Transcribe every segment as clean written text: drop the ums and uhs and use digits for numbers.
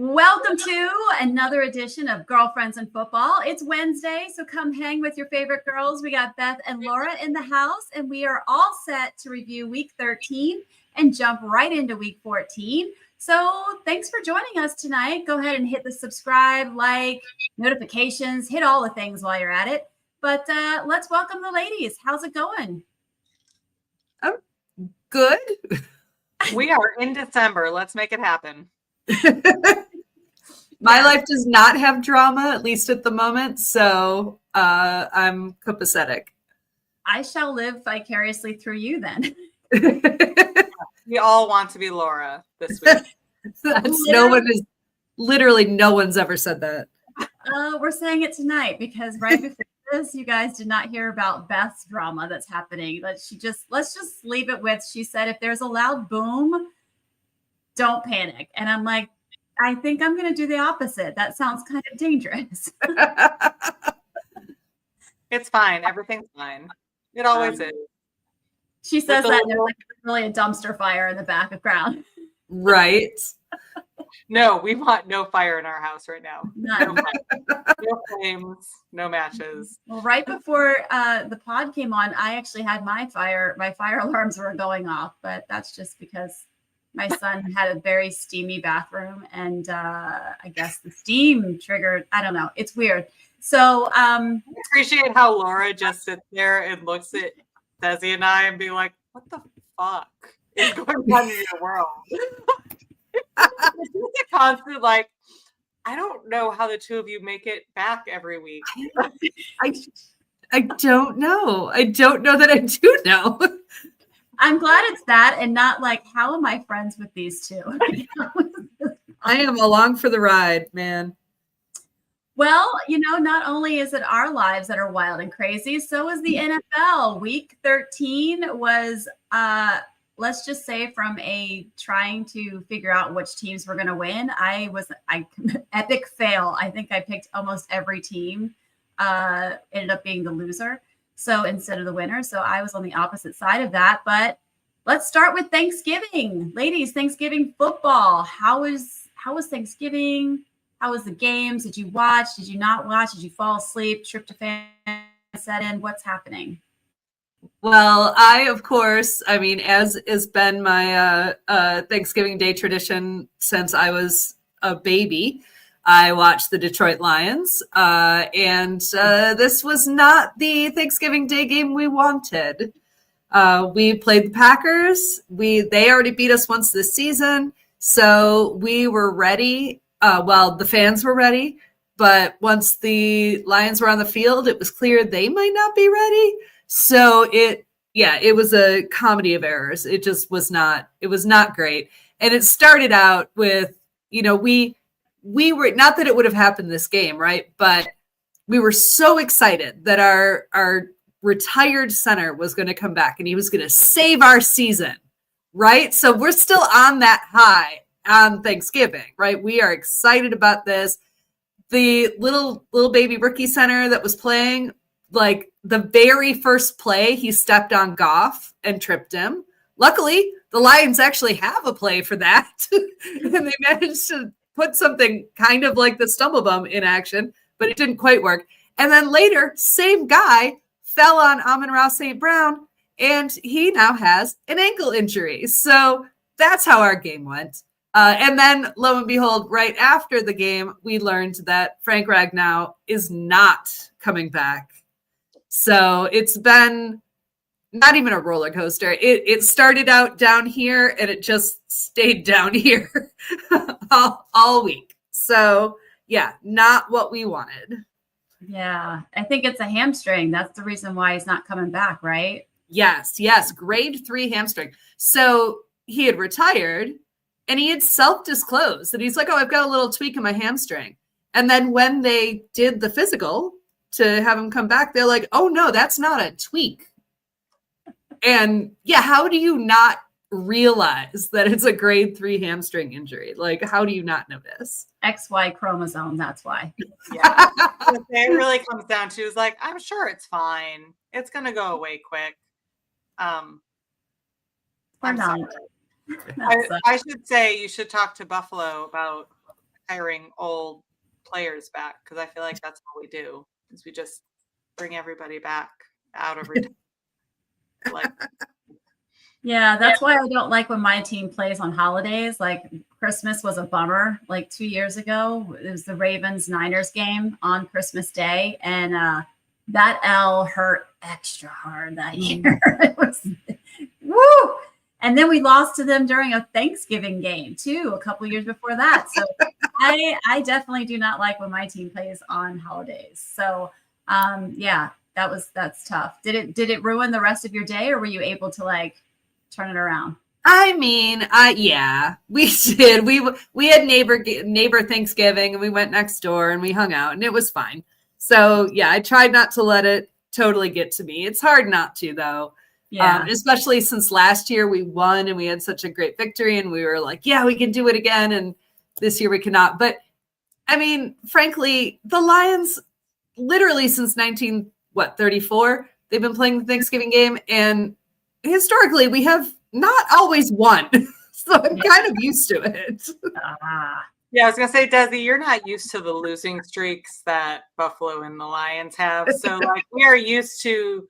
Welcome to another edition of Girlfriends in Football. It's Wednesday, so come hang with your favorite girls. We got Beth and Laura in the house, and we are all set to review Week 13 and jump right into Week 14. So thanks for joining us tonight. Go ahead and hit the subscribe, like, notifications, hit all the things while you're at it. But let's welcome the ladies. How's it going? Good. We are in December. Let's make it happen. My life does not have drama, at least at the moment, so I'm copacetic. I shall live vicariously through you then. We all want to be Laura this week. Literally no one's ever said that. We're saying it tonight because right before this, you guys did not hear about Beth's drama that's happening. Let's just leave it with, she said, if there's a loud boom, don't panic. And I'm like, I think I'm going to do the opposite. That sounds kind of dangerous. It's fine. Everything's fine. It always is. She says that there's like really a dumpster fire in the background. Right. No, we want no fire in our house right now. None. No flames, no matches. Well, right before the pod came on, I actually had my fire alarms were going off, but that's just because my son had a very steamy bathroom, and I guess the steam triggered. I don't know. It's weird. So I appreciate how Laura just sits there and looks at Desi and I and be like, "What the fuck is going on in your world?" It's just a constant like, I don't know how the two of you make it back every week. I don't know. I don't know that I do know. I'm glad it's that and not like, how am I friends with these two? I am along for the ride, man. Well, not only is it our lives that are wild and crazy, so is the NFL. Week 13 was, let's just say, from a trying to figure out which teams were going to win. I epic fail. I think I picked almost every team, ended up being the loser. So instead of the winner. So I was on the opposite side of that. But let's start with Thanksgiving. Ladies, Thanksgiving football. How was Thanksgiving? How was the games? Did you watch? Did you not watch? Did you fall asleep? Tryptophan set in? What's happening? Well, of course, as has been my Thanksgiving Day tradition since I was a baby, I watched the Detroit Lions, and this was not the Thanksgiving Day game we wanted. We played the Packers. They already beat us once this season, so we were ready. The fans were ready, but once the Lions were on the field, it was clear they might not be ready. So it was a comedy of errors. It just was not. It was not great, and it started out with we were, not that it would have happened this game, right? But we were so excited that our retired center was going to come back and he was going to save our season, right? So we're still on that high on Thanksgiving, right? We are excited about this. The little baby rookie center that was playing, like the very first play, he stepped on Goff and tripped him. Luckily, the Lions actually have a play for that. And they managed to put something kind of like the stumble bum in action, but it didn't quite work. And then later, same guy fell on Amon-Ra St. Brown, and he now has an ankle injury. So that's how our game went. And then, lo and behold, right after the game, we learned that Frank Ragnow is not coming back. So it's been not even a roller coaster. It started out down here and it just stayed down here all week. So yeah, not what we wanted. Yeah, I think it's a hamstring. That's the reason why he's not coming back, right? Yes. Grade 3 hamstring. So he had retired and he had self-disclosed that he's like, oh, I've got a little tweak in my hamstring. And then when they did the physical to have him come back, they're like, oh no, that's not a tweak. And yeah, how do you not realize that it's a grade 3 hamstring injury? Like, how do you not notice? XY chromosome, that's why. Yeah. What it really comes down to is like, I'm sure it's fine. It's going to go away quick. I'm sorry. I should say you should talk to Buffalo about hiring old players back, because I feel like that's all we do is we just bring everybody back out of retirement. Like, Yeah, that's why I don't like when my team plays on holidays. Like Christmas was a bummer. Like 2 years ago, it was the Ravens-Niners game on Christmas Day, and that L hurt extra hard that year. It was woo. And then we lost to them during a Thanksgiving game too, a couple years before that. So I definitely do not like when my team plays on holidays. So yeah, that's tough. Did it ruin the rest of your day, or were you able to like turn it around? I mean, yeah, we did. We had neighbor Thanksgiving, and we went next door and we hung out, and it was fine. So yeah, I tried not to let it totally get to me. It's hard not to, though. Yeah. Especially since last year we won and we had such a great victory, and we were like, yeah, we can do it again. And this year we cannot. But I mean, frankly, the Lions literally since 1934, they've been playing the Thanksgiving game, and historically we have not always won. So I'm kind of used to it. Yeah, I was gonna say, Desi, you're not used to the losing streaks that Buffalo and the Lions have. So like we are used to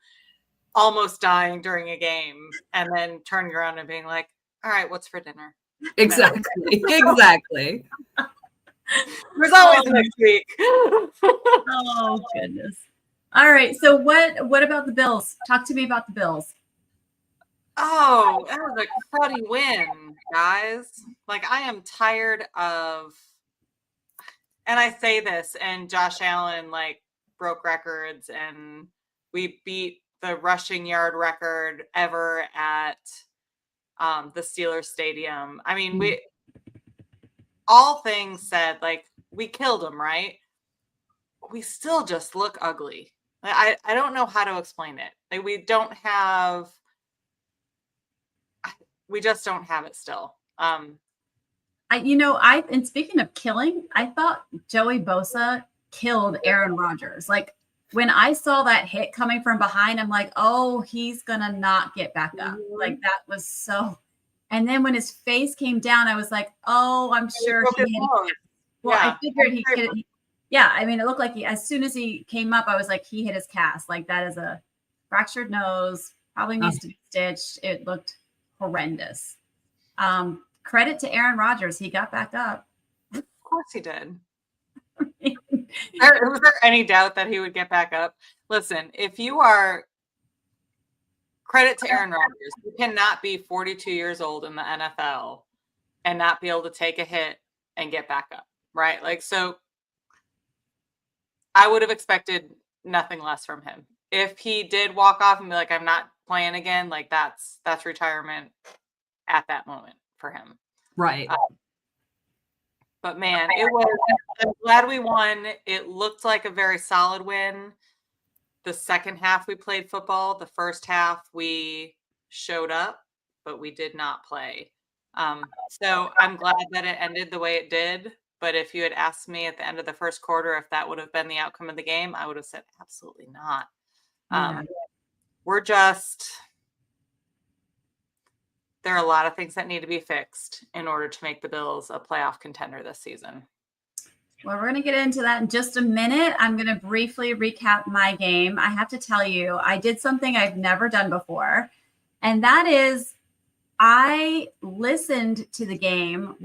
almost dying during a game and then turning around and being like, all right, what's for dinner? Exactly. Exactly. There's always next week. Oh goodness. All right. So what about the Bills? Talk to me about the Bills. Oh, that was a cruddy win, guys. Like, I am tired of, and I say this, and Josh Allen like broke records, and we beat the rushing yard record ever at the Steelers Stadium. I mean, we all things said, like, we killed them, right? We still just look ugly. I don't know how to explain it. Like, we just don't have it still. And speaking of killing, I thought Joey Bosa killed Aaron Rodgers. Like when I saw that hit coming from behind, I'm like, oh, he's gonna not get back up. Like that was so. And then when his face came down, I was like, oh, I'm sure he hit. Well, yeah. I figured he could. Yeah, I mean, it looked like as soon as he came up, I was like, he hit his cast. Like that is a fractured nose, probably needs to be stitched. It looked horrendous. Credit to Aaron Rodgers. He got back up. Of course he did. Was there any doubt that he would get back up? Listen, if you are credit to Aaron Rodgers, you cannot be 42 years old in the NFL and not be able to take a hit and get back up, right? Like, so I would have expected nothing less from him. If he did walk off and be like, I'm not playing again, like that's retirement at that moment for him. Right. But man, I'm glad we won. It looked like a very solid win. The second half we played football. The first half we showed up, but we did not play. So I'm glad that it ended the way it did. But if you had asked me at the end of the first quarter if that would have been the outcome of the game, I would have said absolutely not. There are a lot of things that need to be fixed in order to make the Bills a playoff contender this season. Well, we're going to get into that in just a minute. I'm going to briefly recap my game. I have to tell you, I did something I've never done before, and that is I listened to the game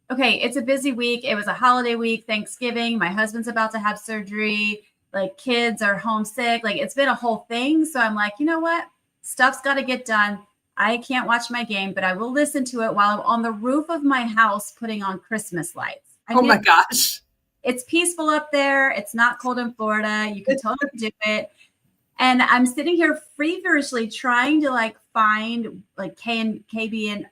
okay, it's a busy week. It was a holiday week, Thanksgiving. My husband's about to have surgery. Like kids are homesick. Like it's been a whole thing. So I'm like, you know what? Stuff's got to get done. I can't watch my game, but I will listen to it while I'm on the roof of my house putting on Christmas lights. My gosh. It's peaceful up there. It's not cold in Florida. You can totally do it. And I'm sitting here feverishly trying to like find like KBNR,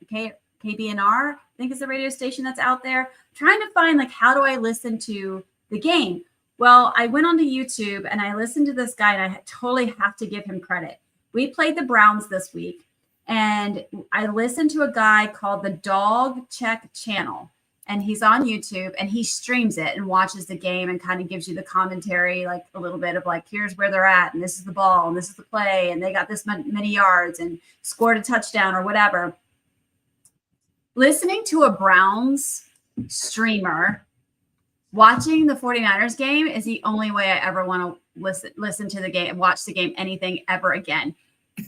I think is the radio station that's out there, trying to find like, how do I listen to the game? Well, I went onto YouTube and I listened to this guy, and I totally have to give him credit. We played the Browns this week, and I listened to a guy called the Dog Check Channel, and he's on YouTube, and he streams it and watches the game and kind of gives you the commentary, like a little bit of like, here's where they're at, and this is the ball, and this is the play, and they got this many yards and scored a touchdown or whatever. Listening to a Browns streamer, watching the 49ers game is the only way I ever want to listen to the game, watch the game, anything ever again.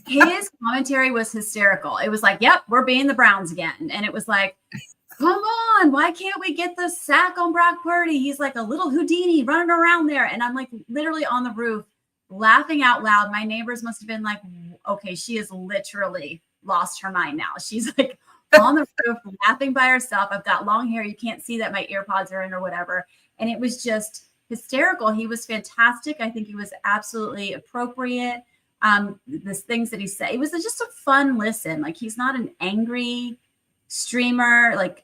His commentary was hysterical. It was like, yep, we're being the Browns again. And it was like, come on, why can't we get the sack on Brock Purdy? He's like a little Houdini running around there. And I'm like literally on the roof laughing out loud. My neighbors must have been like, okay, she has literally lost her mind now. She's like on the roof laughing by herself. I've got long hair. You can't see that my earpods are in or whatever. And it was just hysterical. He was fantastic. I think he was absolutely appropriate. The things that he said, it was just a fun listen. Like, he's not an angry streamer, like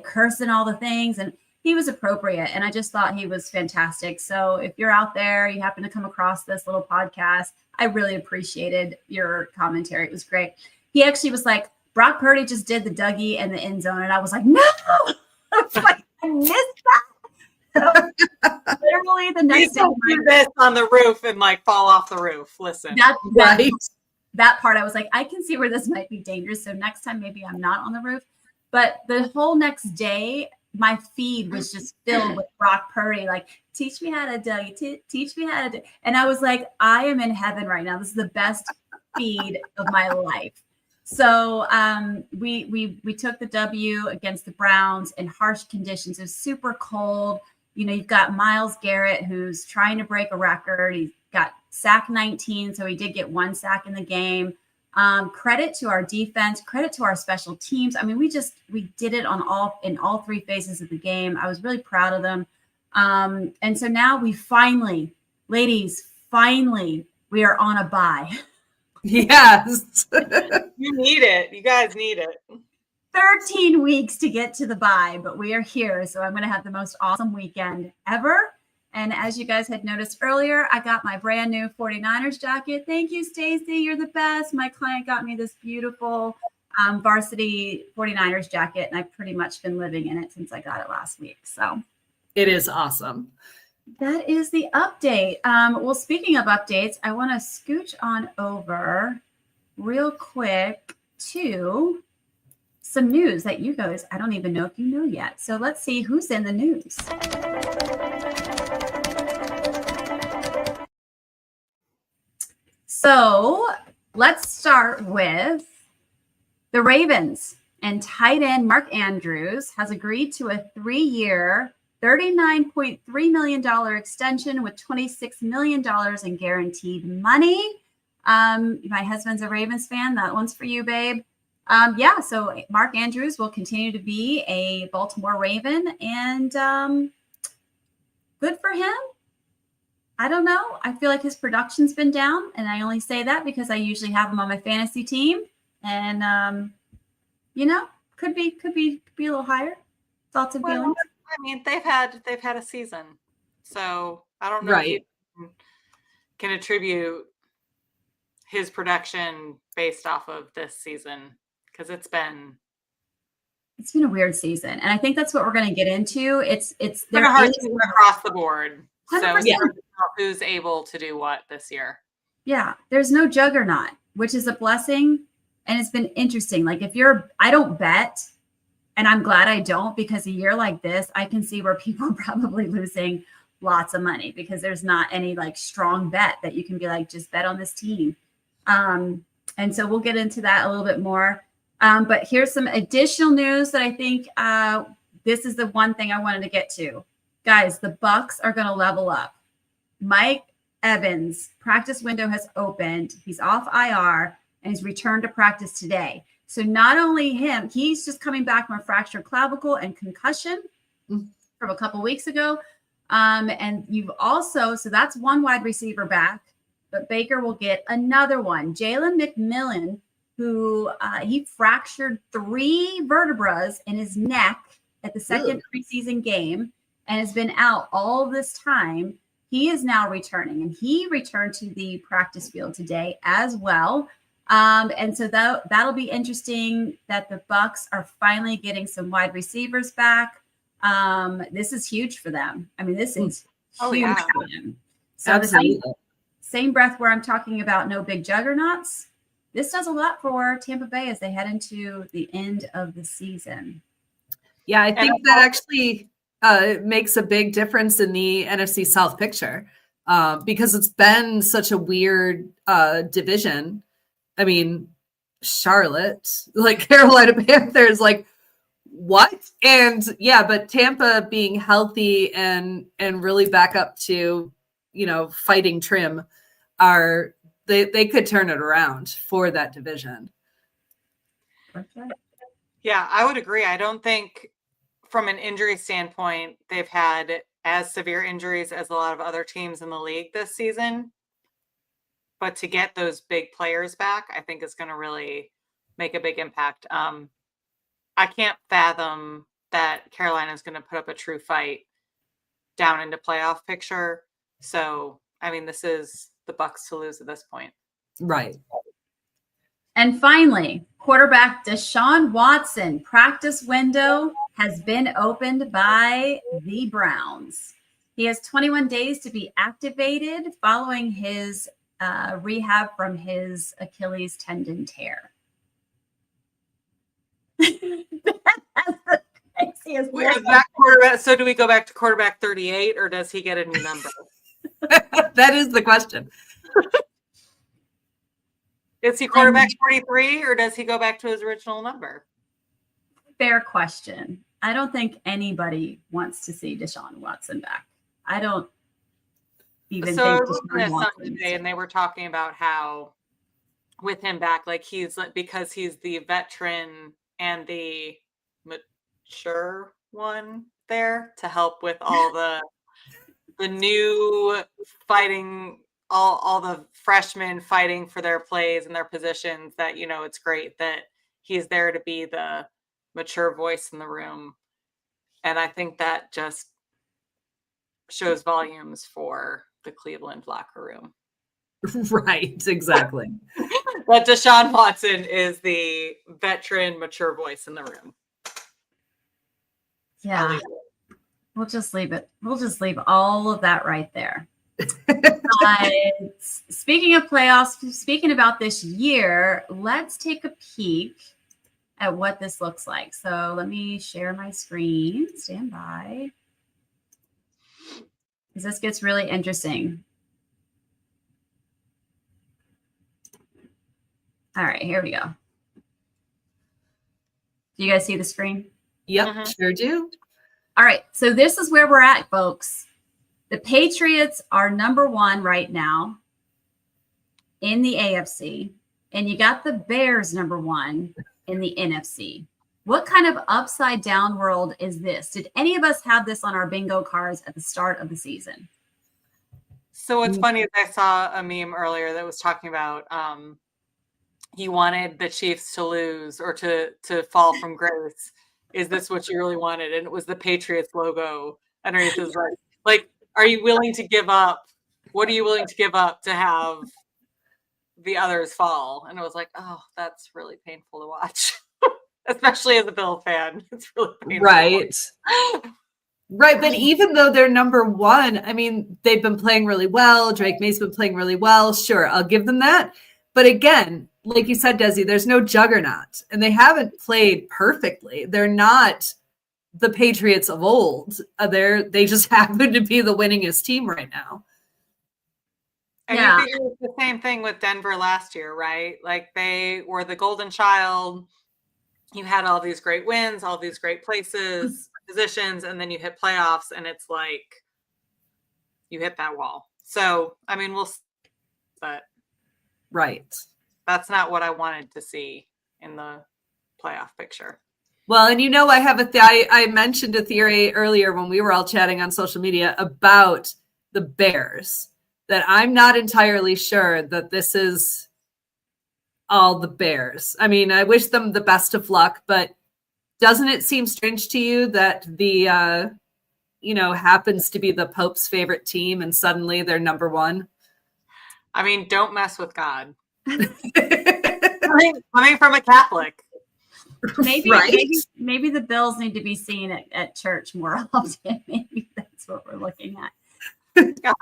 cursing all the things, and he was appropriate. And I just thought he was fantastic. So if you're out there, you happen to come across this little podcast, I really appreciated your commentary. It was great. He actually was like, Brock Purdy just did the Dougie in the end zone. And I was like, no, I was like, I missed that. So, literally the next day, do this on the roof and like fall off the roof. Listen, that part, I was like, I can see where this might be dangerous. So next time, maybe I'm not on the roof. But the whole next day, my feed was just filled with Brock Purdy, like, teach me how to Dougie, teach me how to do. And I was like, I am in heaven right now. This is the best feed of my life. So we took the W against the Browns in harsh conditions. It was super cold. You know, you've got Myles Garrett, who's trying to break a record. He's got sack 19, so he did get one sack in the game. Credit to our defense, credit to our special teams. I mean, we did it in all three phases of the game. I was really proud of them. And so now we finally, ladies, we are on a bye. Yes. You need it. You guys need it. 13 weeks to get to the bye, but we are here. So I'm going to have the most awesome weekend ever. And as you guys had noticed earlier, I got my brand new 49ers jacket. Thank you, Stacy. You're the best. My client got me this beautiful varsity 49ers jacket, and I've pretty much been living in it since I got it last week. So it is awesome. That is the update. Well, speaking of updates, I want to scooch on over real quick to some news that you guys, I don't even know if you know yet. So let's see who's in the news. So let's start with the Ravens. And tight end Mark Andrews has agreed to a 3-year, $39.3 million extension with $26 million in guaranteed money. My husband's a Ravens fan. That one's for you, babe. So Mark Andrews will continue to be a Baltimore Raven, and good for him. I don't know. I feel like his production's been down, and I only say that because I usually have him on my fantasy team, and could be a little higher. Thoughts and feelings. I mean, they've had a season, so I don't know if you can attribute his production based off of this season, because it's been a weird season, and I think that's what we're going to get into. It's been a hard season across the board. 100%. So who's able to do what this year? Yeah, there's no juggernaut, which is a blessing, and it's been interesting. Like, I don't bet, and I'm glad I don't, because a year like this, I can see where people are probably losing lots of money because there's not any like strong bet that you can be like, just bet on this team. And so we'll get into that a little bit more. But here's some additional news that I think this is the one thing I wanted to get to. Guys, the Bucs are going to level up. Mike Evans' practice window has opened. He's off IR, and he's returned to practice today. So not only him, he's just coming back from a fractured clavicle and concussion from a couple weeks ago. And you've also, so that's one wide receiver back, but Baker will get another one. Jalen McMillan, who he fractured 3 vertebrae in his neck at the second preseason game and has been out all this time. He is now returning, and he returned to the practice field today as well. And so that'll be interesting that the Bucs are finally getting some wide receivers back. This is huge for them. I mean, this is huge for them. So absolutely. The same breath where I'm talking about no big juggernauts, this does a lot for Tampa Bay as they head into the end of the season. Yeah, I think that actually makes a big difference in the NFC South picture because it's been such a weird division. I mean, Charlotte, like Carolina Panthers, like what? And yeah, but Tampa being healthy and really back up to, fighting trim are they could turn it around for that division. Okay. Yeah, I would agree. I don't think from an injury standpoint, they've had as severe injuries as a lot of other teams in the league this season. But to get those big players back, I think is going to really make a big impact. I can't fathom that Carolina is going to put up a true fight down into playoff picture. So, I mean, this is the Bucks to lose at this point. Right. And finally, quarterback Deshaun Watson practice window has been opened by the Browns. He has 21 days to be activated following his rehab from his Achilles tendon tear. That quarterback, so do we go back to quarterback 38 or does he get a new number? That is the question. Is he quarterback 43 or does he go back to his original number? Fair question. I don't think anybody wants to see Deshaun Watson back. I don't even think Deshaun Watson today, and they were talking about how with him back, like because he's the veteran and the mature one there to help with all the new fighting, all the freshmen fighting for their plays and their positions, that it's great that he's there to be the mature voice in the room. And I think that just shows volumes for the Cleveland locker room. Right, exactly. But Deshaun Watson is the veteran, mature voice in the room. Yeah. We'll just leave it. We'll just leave all of that right there. Speaking of playoffs, speaking about this year, let's take a peek at what this looks like. So let me share my screen. Stand by. Because this gets really interesting. All right, here we go. Do you guys see the screen? Yep, sure do. All right, so this is where we're at, folks. The Patriots are number one right now in the AFC, and you got the Bears number one in the NFC. What kind of upside down world is this? Did any of us have this on our bingo cards at the start of the season? So what's funny is I saw a meme earlier that was talking about he wanted the Chiefs to lose or to fall from grace. Is this what you really wanted? And it was the Patriots logo underneath his right. Like, are you willing to give up? What are you willing to give up to have the others fall? And it was like, oh, that's really painful to watch. Especially as a Bill fan. It's really painful. Right. Right. But even though they're number one, I mean, they've been playing really well. Drake May's been playing really well. Sure, I'll give them that. But again, like you said, Desi, there's no juggernaut. And they haven't played perfectly. They're not the Patriots of old. They just happen to be the winningest team right now. And you figure it's the same thing with Denver last year, right? Like they were the golden child. You had all these great wins, all these great positions, and then you hit playoffs, and it's like you hit that wall. So, I mean, we'll see, but right. That's not what I wanted to see in the playoff picture. Well, and I have I mentioned a theory earlier when we were all chatting on social media about the Bears, that I'm not entirely sure that this is all the Bears. I mean, I wish them the best of luck, but doesn't it seem strange to you that the, happens to be the Pope's favorite team and suddenly they're number one? I mean, don't mess with God. Coming from a Catholic. Maybe, right? maybe the Bills need to be seen at church more often. Maybe that's what we're looking at.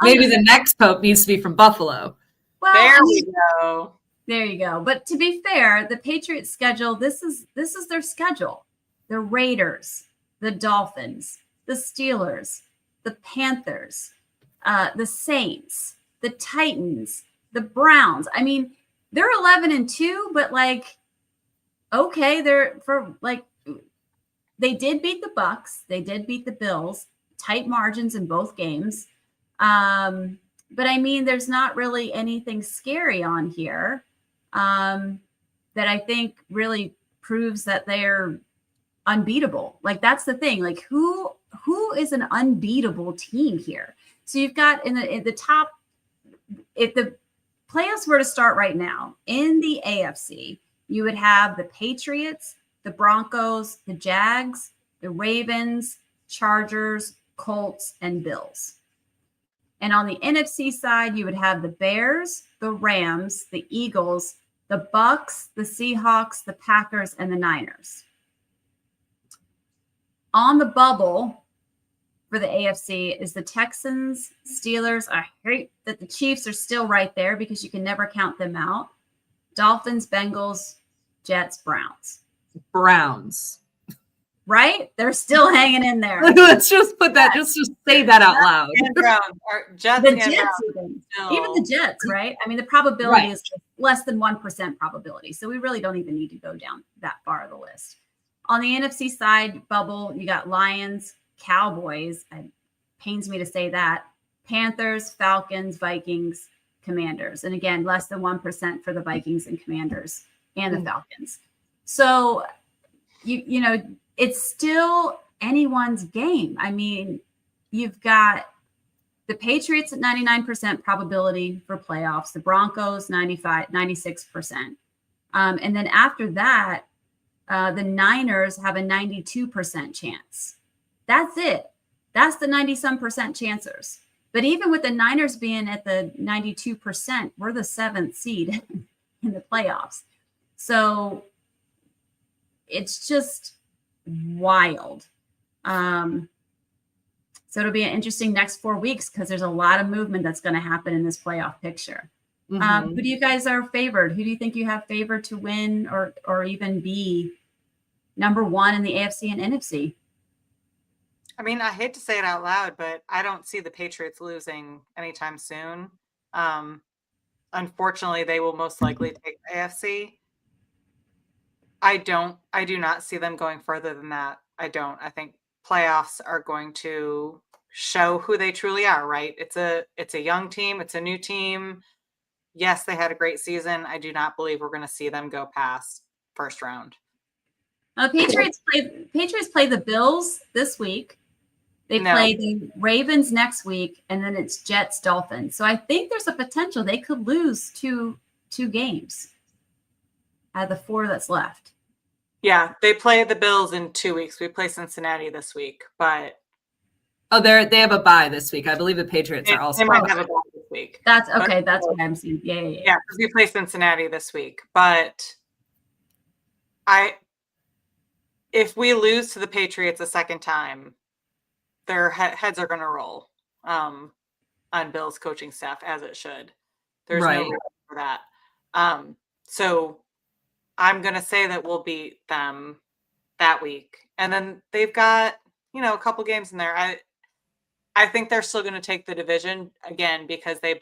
Maybe the next Pope needs to be from Buffalo. Well, there we go. There you go. But to be fair, the Patriots schedule, this is their schedule. The Raiders, the Dolphins, the Steelers, the Panthers, the Saints, the Titans, the Browns. I mean, they're 11-2, but like, okay, they're for like, they did beat the Bucks, they did beat the Bills, tight margins in both games. But I mean, there's not really anything scary on here that I think really proves that they're unbeatable. Like that's the thing. Like who is an unbeatable team here? So you've got in the top, if the playoffs were to start right now in the AFC, you would have the Patriots, the Broncos, the Jags, the Ravens, Chargers, Colts, and Bills. And on the NFC side, you would have the Bears, the Rams, the Eagles, the Bucks, the Seahawks, the Packers, and the Niners. On the bubble for the AFC is the Texans, Steelers. I hate that the Chiefs are still right there because you can never count them out. Dolphins, Bengals, Jets, Browns. Browns. Right? They're still hanging in there. Let's just put that, just say that out loud. And Browns, Jets The and Jets, Browns. even the Jets, right? I mean, the probability is less than 1% probability. So we really don't even need to go down that far of the list. On the NFC side, bubble, you got Lions, Cowboys. It pains me to say that. Panthers, Falcons, Vikings, Commanders. And again, less than 1% for the Vikings and Commanders and the Falcons. So, you know, it's still anyone's game. I mean, you've got the Patriots at 99% probability for playoffs, the Broncos 96%. And then after that, the Niners have a 92% chance. That's it. That's the 90-some% chancers. But even with the Niners being at the 92%, we're the 7th seed in the playoffs. So it's just wild. So it'll be an interesting next 4 weeks because there's a lot of movement that's going to happen in this playoff picture. Who do you guys are favored? Who do you think you have favored to win or even be number one in the AFC and NFC? I mean, I hate to say it out loud, but I don't see the Patriots losing anytime soon. Unfortunately, they will most likely take the AFC. I do not see them going further than that. I don't. I think playoffs are going to show who they truly are, right? It's a young team, it's a new team. Yes, they had a great season. I do not believe we're going to see them go past first round. Patriots play the Bills this week. They play the Ravens next week, and then it's Jets, Dolphins. So I think there's a potential they could lose two games out of the 4 that's left. Yeah, they play the Bills in 2 weeks. We play Cincinnati this week, but they have a bye this week. I believe the Patriots are also. They might have a bye this week. That's okay. That's what I'm seeing. Yeah. Yeah, because we play Cincinnati this week, but if we lose to the Patriots a second time, their heads are going to roll on Bill's coaching staff, as it should. There's no reason for that. So I'm going to say that we'll beat them that week. And then they've got, a couple games in there. I think they're still going to take the division again because they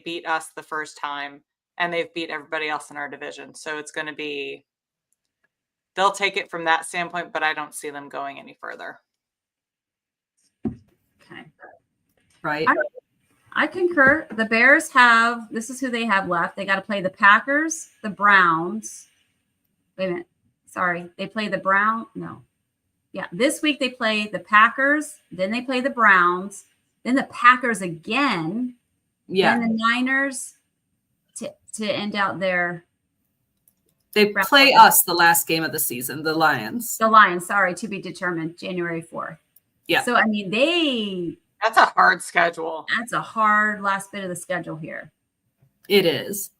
beat us the first time and they've beat everybody else in our division. So it's going to be, they'll take it from that standpoint, but I don't see them going any further. Okay. Right. I concur. The Bears this is who they have left. They got to play the Packers, the Browns. Wait a minute. Sorry. They play the this week they play the Packers, then they play the Browns, then the Packers again, and the Niners to end out their. They play us the last game of the season, the Lions. The Lions, sorry, to be determined January 4th. Yeah. So, I mean, that's a hard schedule. That's a hard last bit of the schedule here. It is.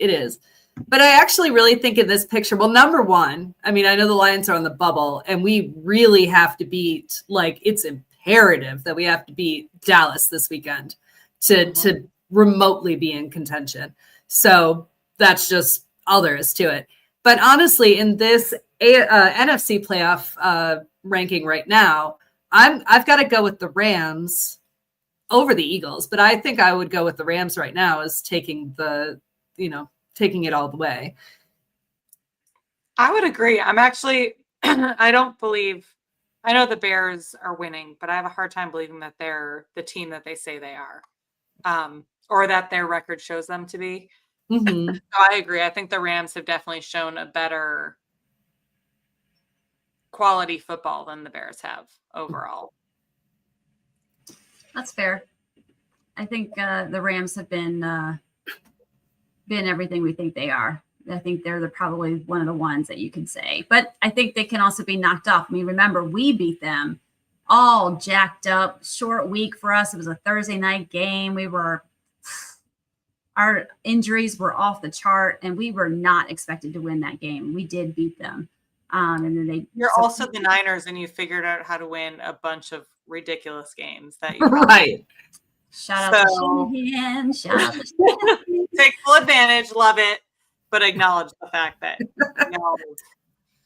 But I actually really think in this picture, well, number one, I mean, I know the Lions are on the bubble and we really have to beat, it's imperative that we have to beat Dallas this weekend to remotely be in contention. So that's just all there is to it. But honestly, in this NFC playoff ranking right now, I've got to go with the Rams over the Eagles, but I think I would go with the Rams right now as taking taking it all the way. I would agree. I'm actually, I know the Bears are winning, but I have a hard time believing that they're the team that they say they are, or that their record shows them to be. Mm-hmm. So I agree. I think the Rams have definitely shown a better quality football than the Bears have overall. That's fair. I think the Rams have been everything we think they are. I think they're probably one of the ones that you can say. But I think they can also be knocked off. I mean, remember, we beat them all jacked up. Short week for us. It was a Thursday night game. Our injuries were off the chart, and we were not expected to win that game. We did beat them. And then You're also the Niners, and you figured out how to win a bunch of ridiculous games that you right. Shout out to Shanahan. Shout out to Shanahan. Take full advantage, love it, but acknowledge the fact that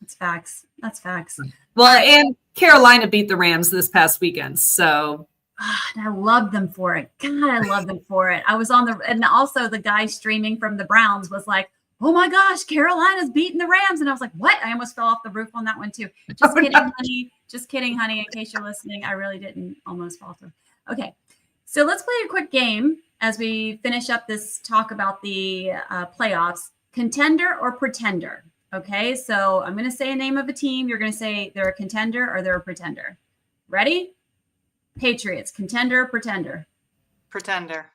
That's facts. That's facts. Well, and Carolina beat the Rams this past weekend, so and I loved them for it. God, I love them for it. I was and also the guy streaming from the Browns was like, "Oh my gosh, Carolina's beating the Rams," and I was like, "What?" I almost fell off the roof on that one too. Just kidding, honey. Just kidding, honey. In case you're listening, I really didn't almost fall through. Okay. So let's play a quick game as we finish up this talk about the playoffs. Contender or pretender? Okay, so I'm going to say a name of a team. You're going to say they're a contender or they're a pretender. Ready? Patriots, contender or pretender? Pretender.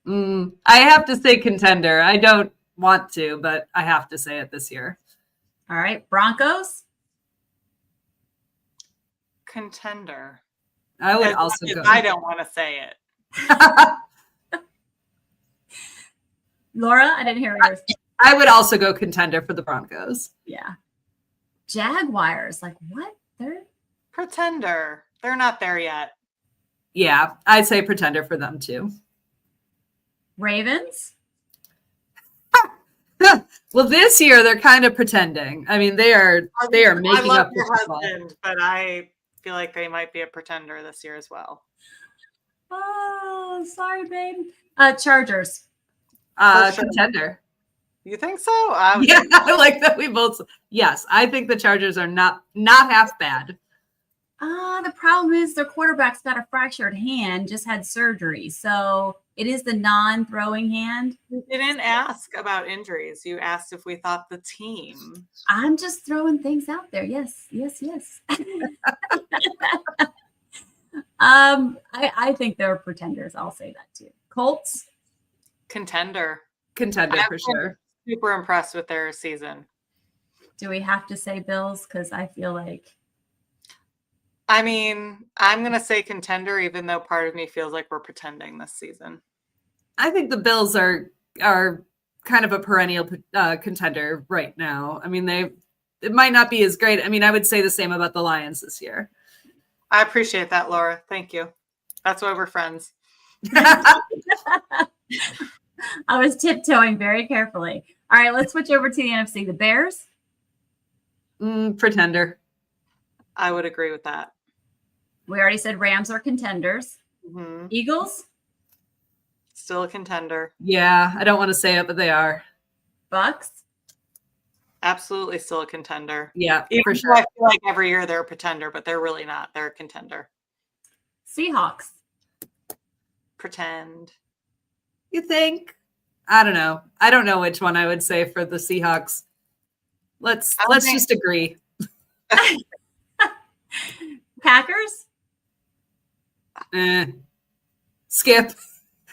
I have to say contender. I don't want to, but I have to say it this year. All right, Broncos? Contender. I would also go. I don't want to say it. Laura, I didn't hear yours. I would also go contender for the Broncos. Yeah. Jaguars, like what? They're pretender. They're not there yet. Yeah, I'd say pretender for them too. Ravens? Well, this year they're kind of pretending. I mean, they are making up your husband, but I feel like they might be a pretender this year as well. Oh, sorry, babe. Chargers. Sure. Contender. You think so? Yeah, I like that we both. Yes, I think the Chargers are not half bad. The problem is their quarterback's got a fractured hand, just had surgery. So it is the non-throwing hand. You didn't ask about injuries. You asked if we thought the team. I'm just throwing things out there. Yes. I think they're pretenders. I'll say that too. Colts? Contender for sure. Super impressed with their season. Do we have to say Bills? Because I feel like. I mean, I'm going to say contender, even though part of me feels like we're pretending this season. I think the Bills are kind of a perennial contender right now. I mean, it might not be as great. I mean, I would say the same about the Lions this year. I appreciate that, Laura. Thank you. That's why we're friends. I was tiptoeing very carefully. All right, let's switch over to the NFC. The Bears? Pretender. I would agree with that. We already said Rams are contenders. Mm-hmm. Eagles? Still a contender. Yeah, I don't want to say it, but they are. Bucks? Absolutely still a contender. Yeah, even for sure. I feel like every year they're a pretender, but they're really not. They're a contender. Seahawks? Pretend. You think? I don't know. I don't know which one I would say for the Seahawks. Let's just agree. Packers? Skip.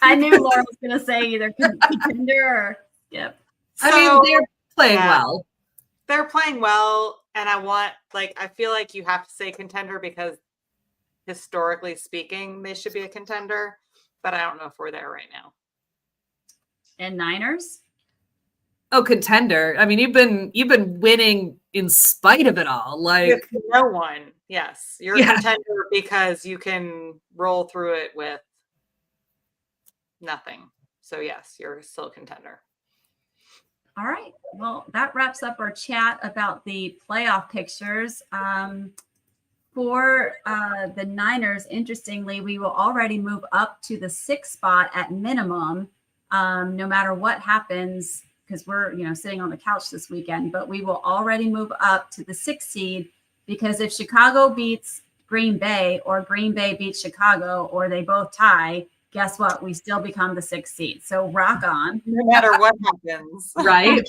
I knew Laura was going to say either contender or skip. I mean, they're playing well. They're playing well, and I feel like you have to say contender because historically speaking, they should be a contender, but I don't know if we're there right now. And Niners? Oh, contender. I mean, you've been winning in spite of it all. Like with no one. Yes. You're a contender because you can roll through it with nothing. So yes, you're still a contender. All right. Well, that wraps up our chat about the playoff pictures. for the Niners, interestingly, we will already move up to the 6th spot at minimum, no matter what happens, because we're sitting on the couch this weekend. But we will already move up to the 6th seed, because if Chicago beats Green Bay or Green Bay beats Chicago or they both tie, guess what? We still become the 6th seed. So rock on. No matter what happens. Right.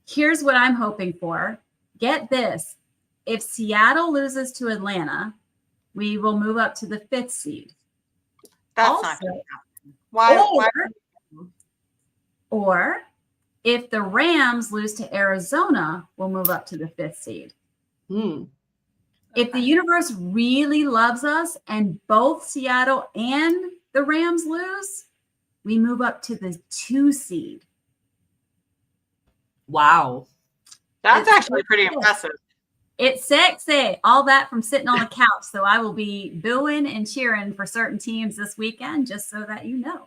Here's what I'm hoping for. Get this. If Seattle loses to Atlanta, we will move up to the 5th seed. That's also, not going to happen. Why? Or if the Rams lose to Arizona, we'll move up to the 5th seed. If the universe really loves us and both Seattle and the Rams lose, we move up to the 2 seed. Wow. That's actually pretty impressive. It's sexy. All that from sitting on the couch. So I will be booing and cheering for certain teams this weekend, just so that you know.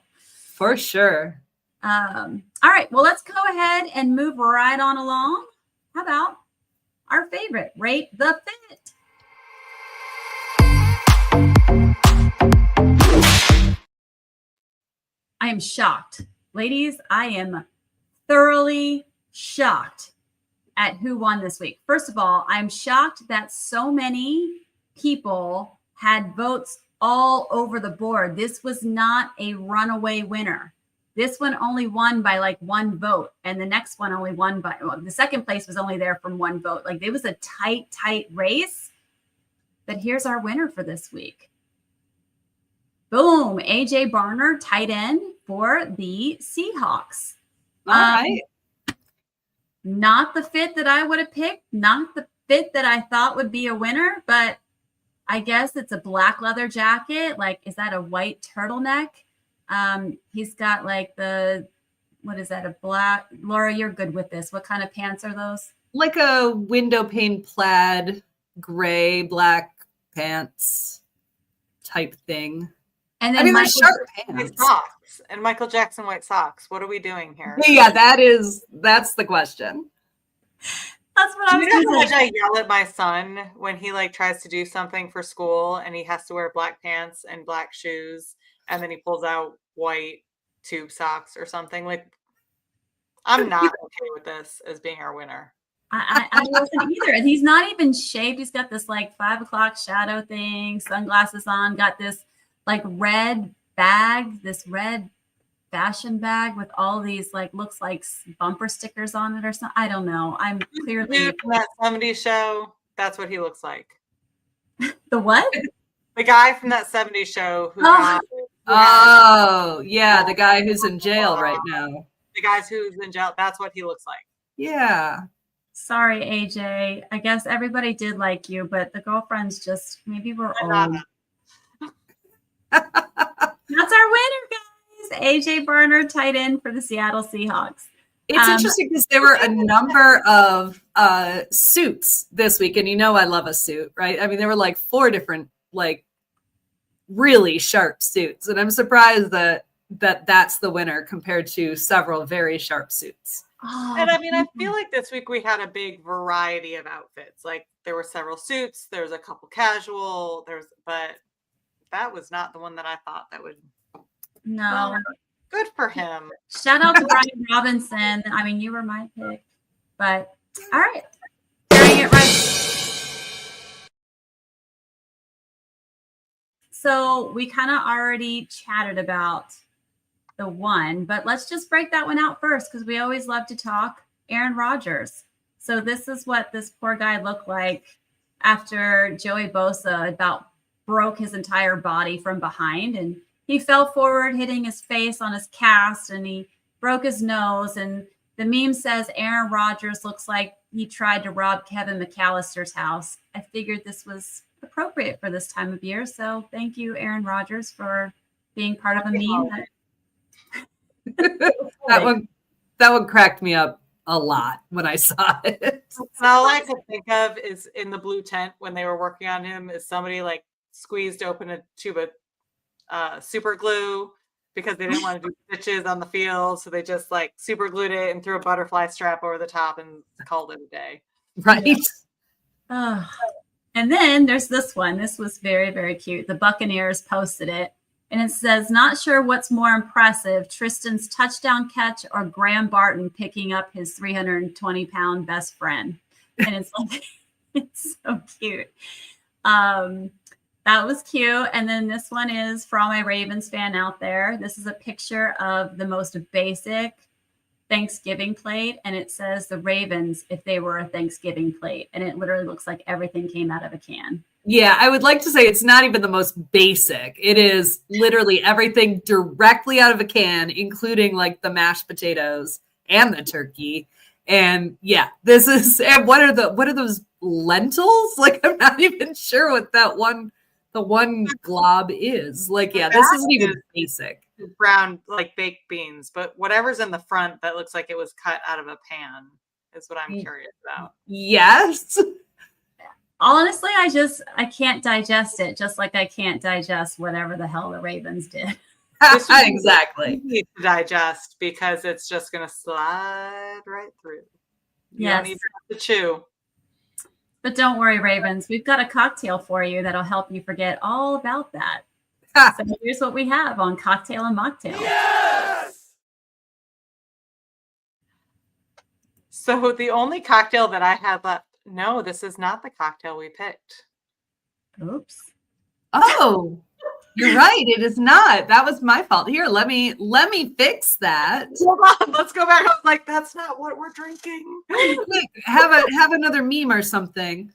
For sure. All right. Well, let's go ahead and move right on along. How about our favorite, Rate the Fit? I am shocked. Ladies, I am thoroughly shocked at who won this week. First of all, I'm shocked that so many people had votes all over the board. This was not a runaway winner. This one only won by like 1 vote, and the next one only won by, well, the second place was only there from 1 vote. Like, it was a tight race. But here's our winner for this week. Boom, AJ Barner, tight end for the Seahawks. All right. Not the fit that I would have picked, not the fit that I thought would be a winner, but I guess it's a black leather jacket. Like, is that a white turtleneck? He's got like what is that? A black, Laura, you're good with this. What kind of pants are those? Like a window pane plaid, gray, black pants type thing. And then they're sharp pants. Socks and Michael Jackson white socks. What are we doing here? Yeah, that's the question. That's what I was going going to say. I yell at my son when he like tries to do something for school and he has to wear black pants and black shoes, and then he pulls out white tube socks or something. Like, I'm not okay with this as being our winner. I wasn't either. And he's not even shaved. He's got this like 5 o'clock shadow thing, sunglasses on, got this like red bag, this red fashion bag with all these like, looks like bumper stickers on it or something. I don't know. I'm clearly from that 70s show. That's what he looks like. The what? The guy from that 70s show who yeah, the guy who's in jail right now. The guy who's in jail, that's what he looks like. Yeah. Sorry, AJ. I guess everybody did like you, but the girlfriends just maybe were old. That's our winner, guys. AJ Barner, tight end for the Seattle Seahawks. It's interesting because there were a number of suits this week, and I love a suit, right? I mean, there were like 4 different like really sharp suits, and I'm surprised that that's the winner compared to several very sharp suits. And I mean, I feel like this week we had a big variety of outfits. Like, there were several suits, there was a couple casual, but that was not the one that I thought that would. No. Well, good for him. Shout out to Brian Robinson. I mean, you were my pick, but all right. Carrying it right. So we kind of already chatted about the one, but let's just break that one out first, because we always love to talk Aaron Rodgers. So this is what this poor guy looked like after Joey Bosa about broke his entire body from behind, and he fell forward, hitting his face on his cast, and he broke his nose. And the meme says Aaron Rodgers looks like he tried to rob Kevin McAllister's house. I figured this was appropriate for this time of year, so thank you, Aaron Rodgers, for being part of a meme. That one cracked me up a lot when I saw it. All I could think of is in the blue tent when they were working on him is somebody like squeezed open a tube of super glue because they didn't want to do stitches on the field, so they just like super glued it and threw a butterfly strap over the top and called it a day. Right. And And then there's this one. This was very, very cute. The Buccaneers posted it. And it says, not sure what's more impressive, Tristan's touchdown catch or Graham Barton picking up his 320-pound best friend. And it's like, it's so cute. That was cute. And then this one is for all my Ravens fan out there. This is a picture of the most basic Thanksgiving plate. And it says the Ravens if they were a Thanksgiving plate. And it literally looks like everything came out of a can. Yeah, I would like to say it's not even the most basic. It is literally everything directly out of a can, including like the mashed potatoes and the turkey. And yeah, this is, and what are those lentils? Like, I'm not even sure what the one glob is. Like, yeah, this isn't even basic. Brown, like baked beans, but whatever's in the front that looks like it was cut out of a pan is what I'm curious about. Yes. Honestly, I can't digest it, just like I can't digest whatever the hell the Ravens did. Exactly. You need to digest because it's just going to slide right through. You don't even have to chew. But don't worry, Ravens. We've got a cocktail for you that'll help you forget all about that. So here's what we have on Cocktail and Mocktail. Yes! So the only cocktail that I had left, no, this is not the cocktail we picked. Oops. Oh, you're right. It is not. That was my fault. Here, let me fix that. Hold on, let's go back. I was like, that's not what we're drinking. Quick, have another meme or something.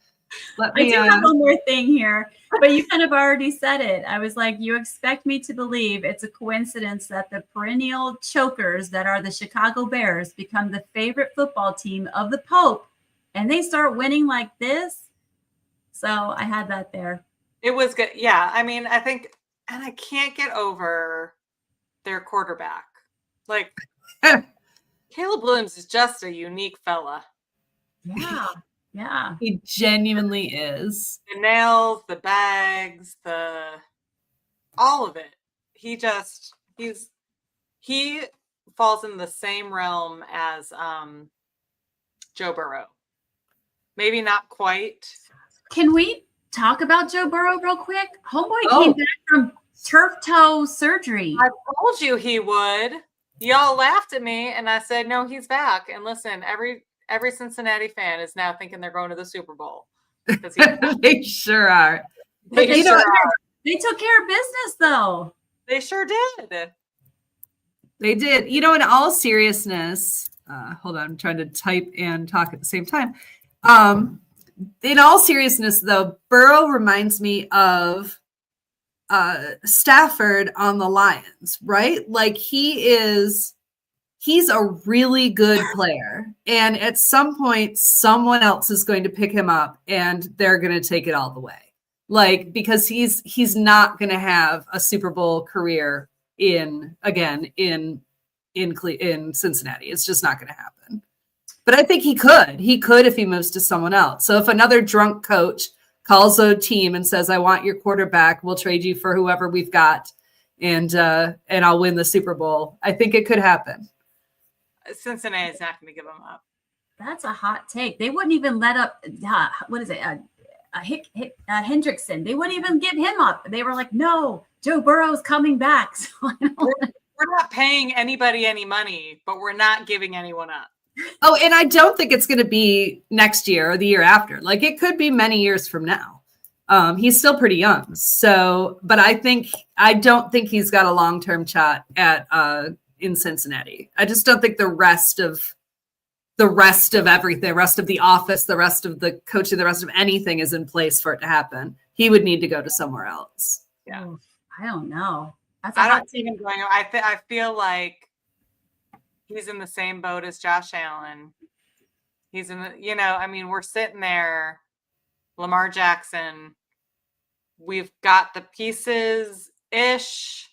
I do have one more thing here, but you kind of already said it. I was like, you expect me to believe it's a coincidence that the perennial chokers that are the Chicago Bears become the favorite football team of the Pope, and they start winning like this. So I had that there. It was good. Yeah. I mean, I think, and I can't get over their quarterback. Like, Caleb Williams is just a unique fella. Yeah. Yeah. He genuinely is. The nails, the bags, all of it. He falls in the same realm as Joe Burrow. Maybe not quite. Can we talk about Joe Burrow real quick? Homeboy came back from turf toe surgery. I told you he would. Y'all laughed at me, and I said, no, he's back. And listen, every Cincinnati fan is now thinking they're going to the Super Bowl. They sure are. But they took care of business, though. They sure did. They did. You know, in all seriousness, hold on, I'm trying to type and talk at the same time. In all seriousness, though, Burrow reminds me of Stafford on the Lions, right? Like he's a really good player. And at some point, someone else is going to pick him up and they're going to take it all the way. Like, because he's not going to have a Super Bowl career in Cincinnati. It's just not going to happen. But I think he could if he moves to someone else. So if another drunk coach calls a team and says, I want your quarterback, we'll trade you for whoever we've got. And I'll win the Super Bowl. I think it could happen. Cincinnati is not going to give him up. That's a hot take. They wouldn't even let up. What is it? Hendrickson. They wouldn't even give him up. They were like, no, Joe Burrow's coming back. So we're not paying anybody any money, but we're not giving anyone up. Oh, and I don't think it's going to be next year or the year after. Like it could be many years from now. He's still pretty young. So, but I don't think he's got a long-term shot in Cincinnati. I just don't think the rest of everything, the rest of the office, the rest of the coaching, the rest of anything is in place for it to happen. He would need to go to somewhere else. Yeah. I don't know. I don't see him going. I feel like he's in the same boat as Josh Allen. He's in the, we're sitting there, Lamar Jackson. We've got the pieces-ish.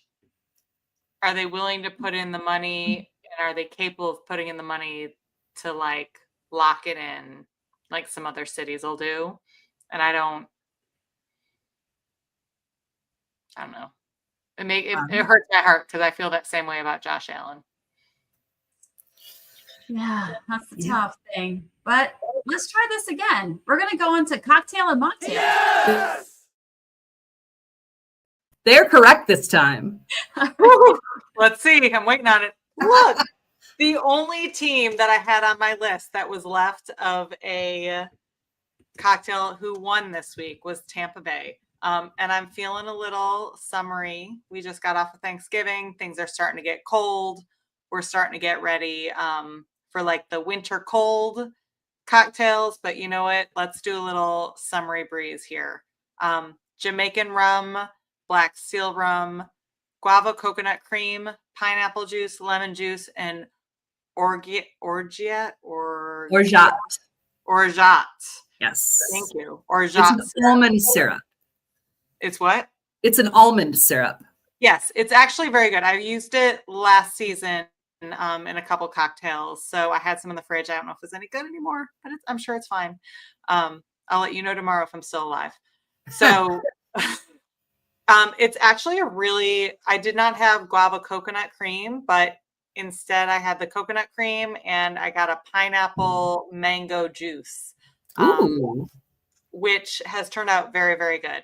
Are they willing to put in the money? And are they capable of putting in the money to like lock it in like some other cities will do? And I don't know. It hurts my heart because I feel that same way about Josh Allen. Yeah, that's the tough thing. But let's try this again. We're going to go into cocktail and mocktail. Yes! They're correct this time. Let's see. I'm waiting on it. Look, the only team that I had on my list that was left of a cocktail who won this week was Tampa Bay. And I'm feeling a little summery. We just got off of Thanksgiving. Things are starting to get cold. We're starting to get ready for like the winter cold cocktails. But you know what? Let's do a little summery breeze here. Jamaican rum, black seal rum, guava coconut cream, pineapple juice, lemon juice, and orgeat. Orgeat. Yes. Thank you. It's an almond syrup. It's what? It's an almond syrup. Yes, it's actually very good. I used it last season in a couple cocktails. So I had some in the fridge. I don't know if it's any good anymore, but I'm sure it's fine. I'll let you know tomorrow if I'm still alive. So it's actually I did not have guava coconut cream, but instead I had the coconut cream and I got a pineapple mango juice, which has turned out very, very good.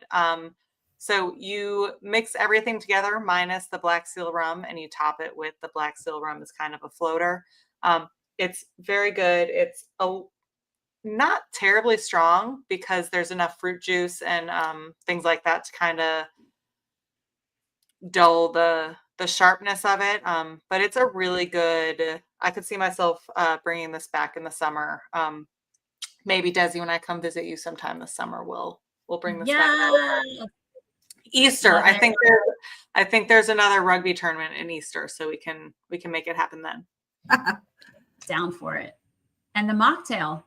So you mix everything together minus the black seal rum and you top it with the black seal rum as kind of a floater. It's very good. It's not terribly strong because there's enough fruit juice and things like that to kind of dull the sharpness of it. But it's a really good, I could see myself bringing this back in the summer. Maybe Desi, when I come visit you sometime this summer, we'll bring this back. Easter. I think there's another rugby tournament in Easter, so we can make it happen then. Down for it. And the mocktail.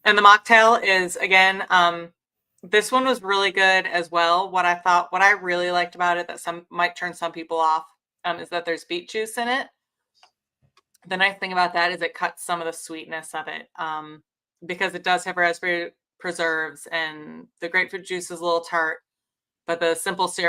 And the mocktail is again, this one was really good as well. What I really liked about it that might turn some people off is that there's beet juice in it. The nice thing about that is it cuts some of the sweetness of it because it does have raspberry preserves and the grapefruit juice is a little tart. But the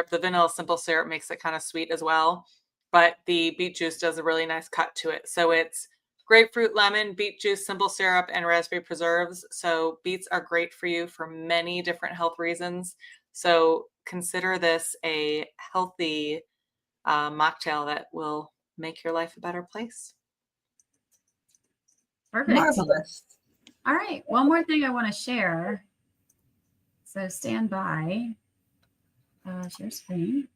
vanilla simple syrup makes it kind of sweet as well. But the beet juice does a really nice cut to it. So it's grapefruit, lemon, beet juice, simple syrup, and raspberry preserves. So beets are great for you for many different health reasons. So consider this a healthy mocktail that will make your life a better place. Perfect. Marvelous. All right. One more thing I want to share. So stand by. Share screen.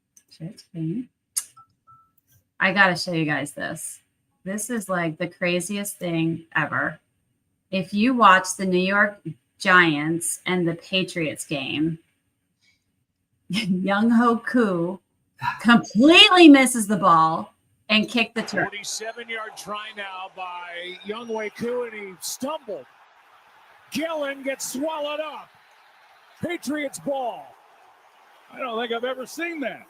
I got to show you guys this. This is like the craziest thing ever. If you watch the New York Giants and the Patriots game, Young Ho Koo completely misses the ball and kicked the turf. 47-yard try now by Young Ho Koo, and he stumbled. Gillen gets swallowed up. Patriots ball. I don't think I've ever seen that.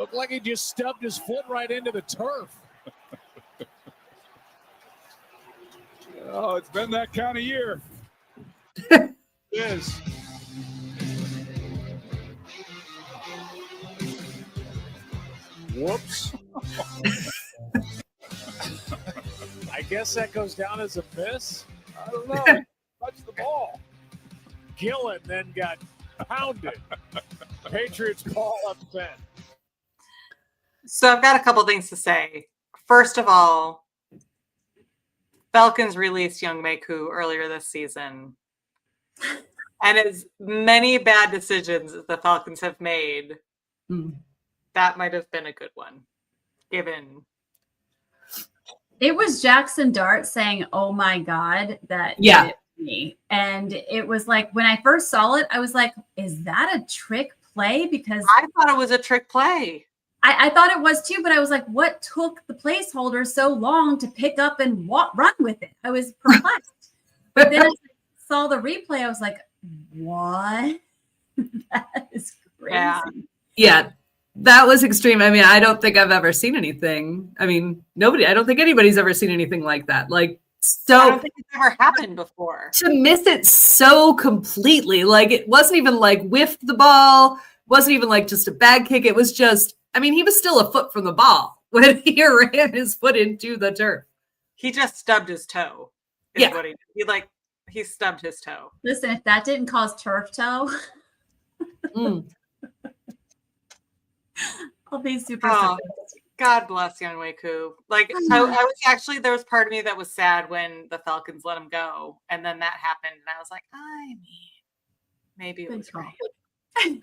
Looked like he just stubbed his foot right into the turf. Oh, it's been that kind of year. It is. Whoops. I guess that goes down as a miss. I don't know. Touched the ball. Gillen then got pounded. Patriots ball upset. So I've got a couple things to say. First of all, Falcons released Young Ho Koo earlier this season. And as many bad decisions as the Falcons have made, that might have been a good one, given. It was Jackson Dart saying, "Oh my God," that Yeah. did it for me. And it was like, when I first saw it, I was like, is that a trick play? Because I thought it was a trick play. I thought it was too, but I was like, what took the placeholder so long to pick up and run with it? I was perplexed. But then I saw the replay. I was like, what? That is crazy. Yeah, that was extreme. I mean, I don't think I've ever seen anything. I mean, I don't think anybody's ever seen anything like that. Like, so I don't think it's ever happened before. To miss it so completely, like it wasn't even like whiffed the ball, wasn't even like just a bad kick. It was just, I mean, he was still a foot from the ball when he ran his foot into the turf. He just stubbed his toe. is Yeah. what he stubbed his toe. Listen, if that didn't cause turf toe, I'll be super Oh, surprised. God bless Younghoe Koo. Like I was actually, there was part of me that was sad when the Falcons let him go, and then that happened, and I was like, I mean, maybe it Good was call. right.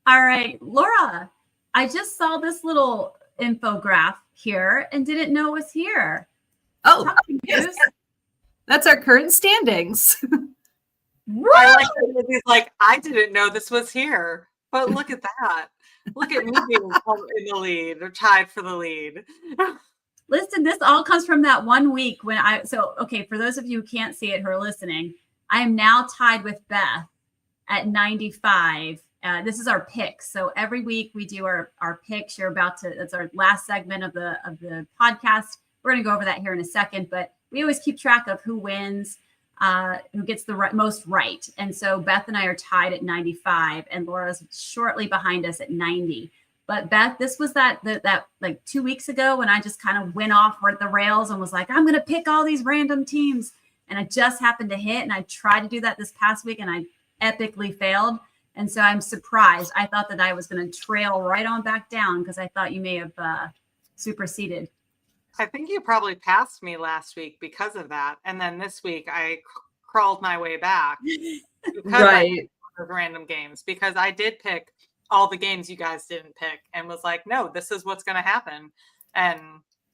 All right, Laura, I just saw this little infograph here and didn't know it was here. Oh, Talking yes. news. That's our current standings. I like that he's like, I didn't know this was here, but look at that. Look at me being in the lead or tied for the lead. Listen, this all comes from that 1 week when okay, for those of you who can't see it who are listening, I am now tied with Beth at 95. This is our picks. So every week we do our picks. That's our last segment of the podcast. We're going to go over that here in a second, but we always keep track of who wins, who gets the most right. And so Beth and I are tied at 95 and Laura's shortly behind us at 90. But Beth, this was that like 2 weeks ago when I just kind of went off the rails and was like, I'm going to pick all these random teams. And I just happened to hit. And I tried to do that this past week and I epically failed. And so I'm surprised. I thought that I was going to trail right on back down because I thought you may have superseded. I think you probably passed me last week because of that. And then this week I crawled my way back because Right. of random games, because I did pick all the games you guys didn't pick and was like, no, this is what's going to happen. And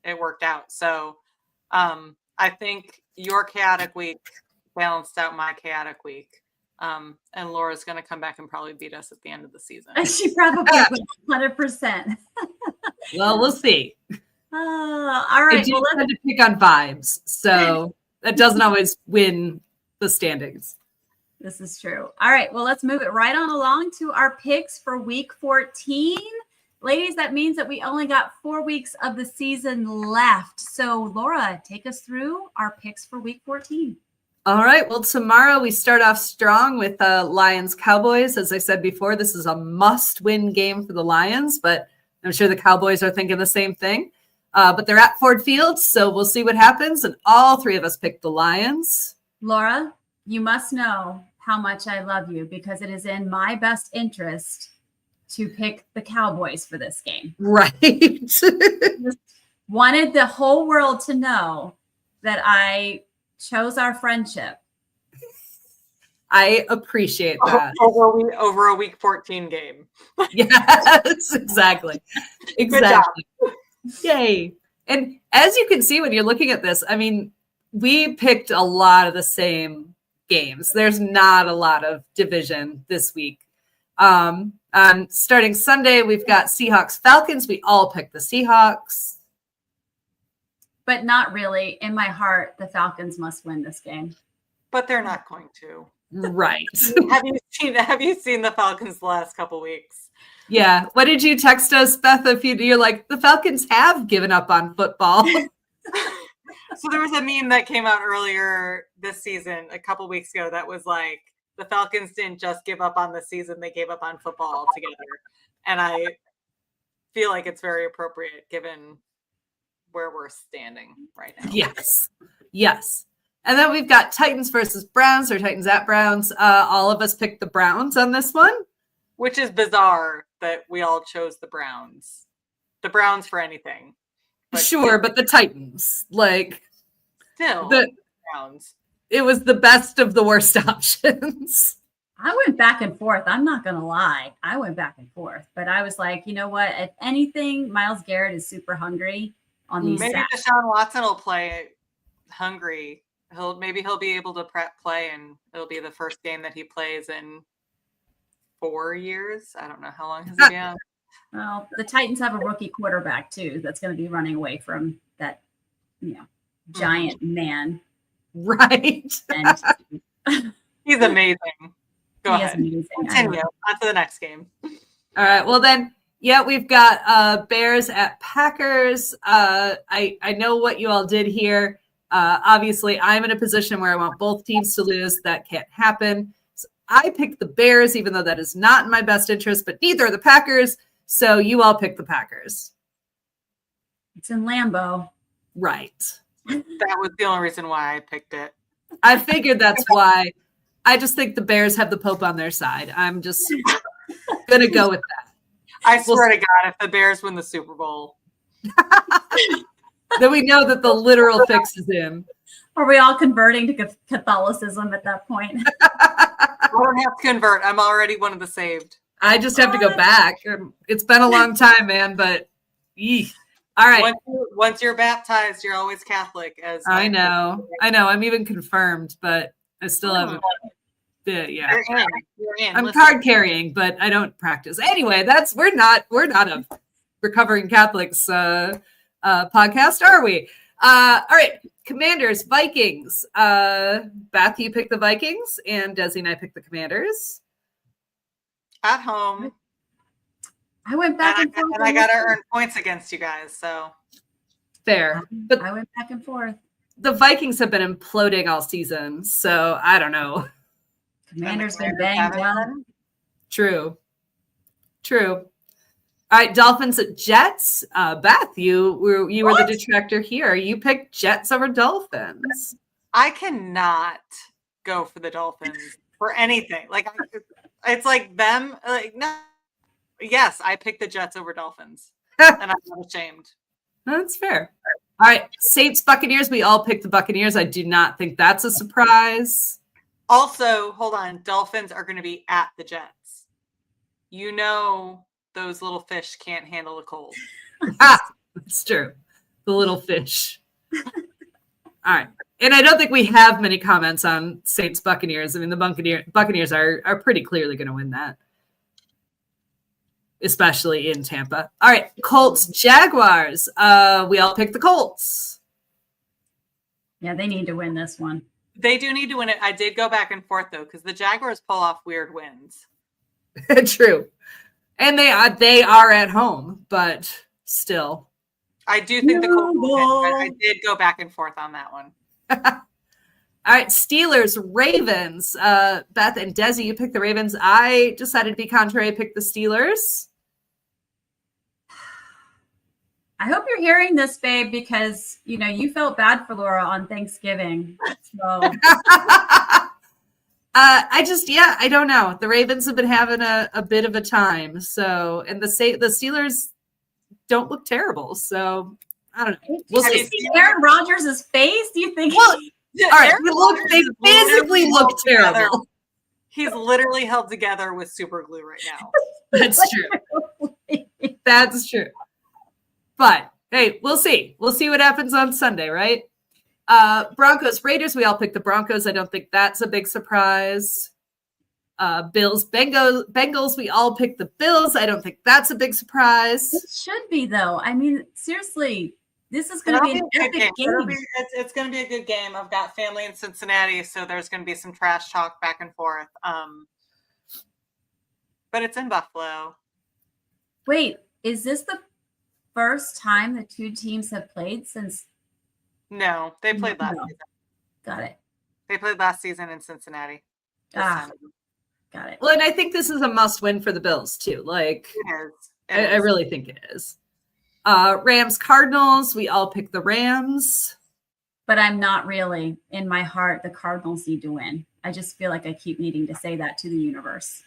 it worked out. So I think your chaotic week balanced out my chaotic week. And Laura's going to come back and probably beat us at the end of the season. She probably would, 100%. Well, we'll see. All right. I do tend to pick on vibes, so that doesn't always win the standings. This is true. All right. Well, let's move it right on along to our picks for week 14. Ladies, that means that we only got 4 weeks of the season left. So, Laura, take us through our picks for week 14. All right. Well, tomorrow we start off strong with Lions Cowboys. As I said before, this is a must-win game for the Lions, but I'm sure the Cowboys are thinking the same thing. But they're at Ford Field, so we'll see what happens. And all three of us picked the Lions. Laura, you must know how much I love you because it is in my best interest to pick the Cowboys for this game. Right. Just wanted the whole world to know that I chose our friendship. I appreciate that. Over a week 14 game. Yes, exactly. Exactly. Yay. And as you can see when you're looking at this, I mean, we picked a lot of the same games. There's not a lot of division this week. Starting Sunday, we've got Seahawks Falcons. We all picked the Seahawks. But not really. In my heart, the Falcons must win this game. But they're not going to. Right. Have you seen the Falcons the last couple weeks? Yeah. What did you text us, Beth? You're like, the Falcons have given up on football. So there was a meme that came out earlier this season, a couple weeks ago, that was like, the Falcons didn't just give up on the season, they gave up on football altogether. And I feel like it's very appropriate given where we're standing right now. Yes. Yes. And then we've got Titans versus Browns, or Titans at Browns. All of us picked the Browns on this one. Which is bizarre that we all chose the Browns. The Browns for anything. But sure, but the Titans, like, still the Browns. It was the best of the worst options. I went back and forth. I'm not going to lie. I went back and forth. But I was like, you know what? If anything, Myles Garrett is super hungry on these Maybe sacks. Deshaun Watson will play hungry. Maybe he'll be able to play, and it'll be the first game that he plays in 4 years. I don't know how long has he been. Well, the Titans have a rookie quarterback too that's going to be running away from that, giant man. Right. And he's amazing. Go he is ahead. amazing. Continue on to the next game. All right. Well, then, yeah, we've got Bears at Packers. I know what you all did here. Obviously, I'm in a position where I want both teams to lose. That can't happen. So I picked the Bears, even though that is not in my best interest, but neither are the Packers. So you all picked the Packers. It's in Lambeau. Right. That was the only reason why I picked it. I figured that's why. I just think the Bears have the Pope on their side. I'm just going to go with that. I swear to God, if the Bears win the Super Bowl. Then we know that the literal fix is in. Are we all converting to Catholicism at that point? I don't have to convert. I'm already one of the saved. I just have to go back. It's been a long time, man, but all right. Once you're baptized, you're always Catholic. I know. I'm even confirmed, but I still haven't. Yeah. You're in. I'm card carrying, but I don't practice. Anyway, we're not a recovering Catholics podcast, are we? All right. Commanders, Vikings. Beth, you picked the Vikings, and Desi and I picked the Commanders. At home. I went back and forth. And I got to earn points against you guys, so. Fair. But I went back and forth. The Vikings have been imploding all season, so I don't know. Commanders been banged down. True. All right, Dolphins at Jets. Beth, you were the detractor here. You picked Jets over Dolphins. I cannot go for the Dolphins for anything. Like it's like them. Like no. Yes, I picked the Jets over Dolphins, and I'm not ashamed. That's fair. All right, Saints Buccaneers. We all picked the Buccaneers. I do not think that's a surprise. Also, hold on. Dolphins are going to be at the Jets. You know those little fish can't handle the cold. That's true. The little fish. All right. And I don't think we have many comments on Saints Buccaneers. I mean, the Buccaneers are pretty clearly going to win that, especially in Tampa. All right. Colts Jaguars. We all picked the Colts. Yeah, they need to win this one. They do need to win it. I did go back and forth, though, because the Jaguars pull off weird wins. True. And they are at home, but still. I do think the Colts will win, but I did go back and forth on that one. All right, Steelers, Ravens. Beth and Desi, you picked the Ravens. I decided to be contrary. I picked the Steelers. I hope you're hearing this, babe, because, you felt bad for Laura on Thanksgiving. So I don't know. The Ravens have been having a bit of a time. So, and the Steelers don't look terrible. So, I don't know. We'll see Aaron Rodgers' face. Do you think? Well, all right. They physically look terrible. He's literally held together with super glue right now. That's true. That's true. But hey, we'll see. We'll see what happens on Sunday, right? Broncos, Raiders. We all picked the Broncos. I don't think that's a big surprise. Bills, Bengals. We all picked the Bills. I don't think that's a big surprise. It should be, though. I mean, seriously, this is going to be an epic game. It's going to be a good game. I've got family in Cincinnati, so there's going to be some trash talk back and forth. But it's in Buffalo. Wait, is this the first time the two teams have played since? No, they played last season. Got it. They played last season in Cincinnati. Got it. Well, and I think this is a must-win for the Bills too. Like, it is. I really think it is. Rams, Cardinals. We all picked the Rams. But I'm not really. In my heart, the Cardinals need to win. I just feel like I keep needing to say that to the universe.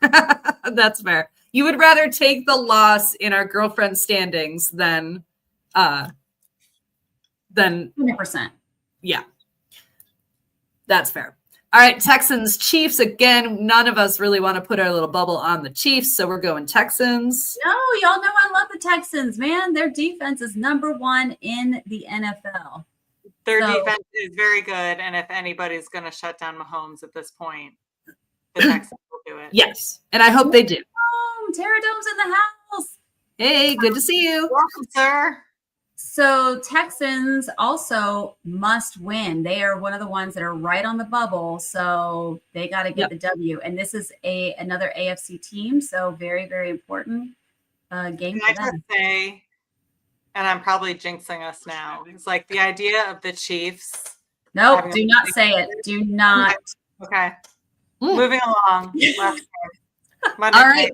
That's fair. You would rather take the loss in our girlfriend standings than 100%. Yeah. That's fair. All right, Texans, Chiefs. Again, none of us really want to put our little bubble on the Chiefs, so we're going Texans. No, y'all know I love the Texans, man. Their defense is #1 in the NFL. Their defense is very good, and if anybody's going to shut down Mahomes at this point, the Texans will do it. Yes, and I hope they do. Terradome's in the house. Hey, good to see you. Welcome, sir. So Texans also must win. They are one of the ones that are right on the bubble, so they got to get the W. And this is another AFC team, so very, very important game for them. Can I just say, and I'm probably jinxing us now, it's like the idea of the Chiefs. Nope, do not say it. Do not. Okay. Moving along. All right.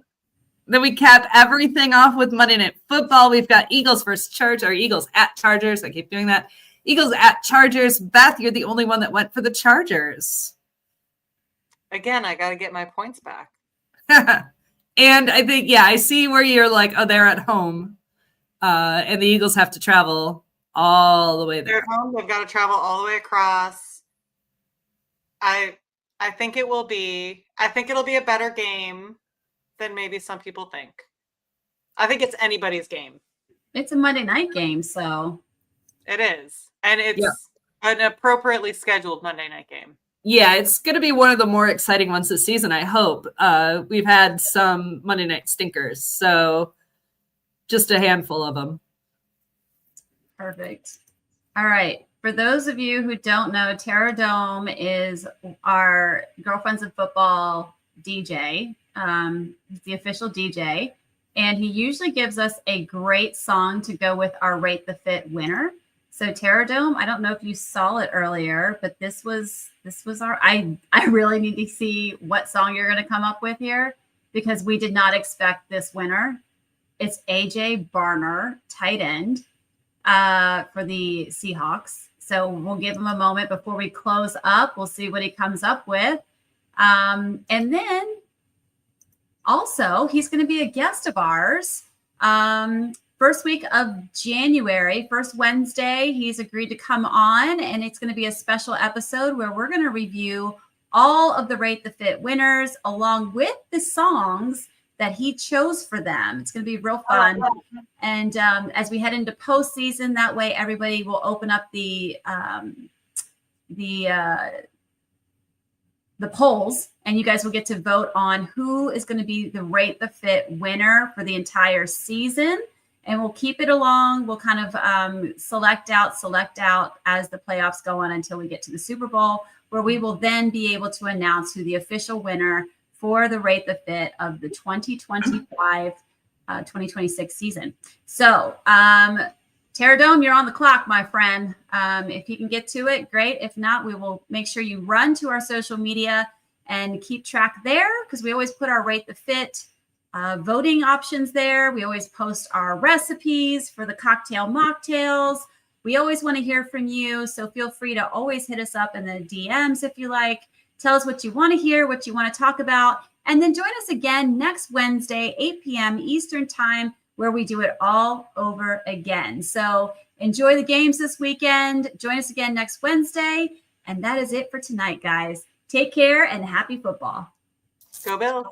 Then we cap everything off with Monday Night Football. We've got Eagles versus Eagles at Chargers. I keep doing that. Eagles at Chargers. Beth, you're the only one that went for the Chargers. Again, I got to get my points back. And I think, I see where you're like, oh, they're at home. And the Eagles have to travel all the way there. They're at home. They've got to travel all the way across. I think it'll be a better game than maybe some people think. I think it's anybody's game. It's a Monday night game, so. It is. And it's an appropriately scheduled Monday night game. Yeah, it's going to be one of the more exciting ones this season, I hope. We've had some Monday night stinkers, so just a handful of them. Perfect. All right. For those of you who don't know, Terra Dome is our Girlfriends of Football DJ. He's the official DJ, and he usually gives us a great song to go with our Rate the Fit winner. So Terra Dome, I don't know if you saw it earlier, but this was our, I really need to see what song you're going to come up with here, because we did not expect this winner. It's AJ Barner, tight end for the Seahawks. So we'll give him a moment before we close up. We'll see what he comes up with. And then also, he's going to be a guest of ours. First week of January, first Wednesday, he's agreed to come on, and it's going to be a special episode where we're going to review all of the Rate the Fit winners along with the songs that he chose for them. It's going to be real fun. And as we head into postseason, that way everybody will open up the polls, and you guys will get to vote on who is going to be the Rate the Fit winner for the entire season. And we'll keep it along. We'll kind of select out as the playoffs go on until we get to the Super Bowl, where we will then be able to announce who the official winner for the Rate the Fit of the 2025-2026 season. So, Terra Dome, you're on the clock, my friend. If you can get to it, great. If not, we will make sure you run to our social media and keep track there, because we always put our Rate the Fit voting options there. We always post our recipes for the cocktail mocktails. We always want to hear from you, so feel free to always hit us up in the DMs if you like. Tell us what you want to hear, what you want to talk about, and then join us again next Wednesday, 8 p.m. Eastern Time, where we do it all over again. So enjoy the games this weekend. Join us again next Wednesday, and that is it for tonight, guys. Take care and happy football. Go Bills.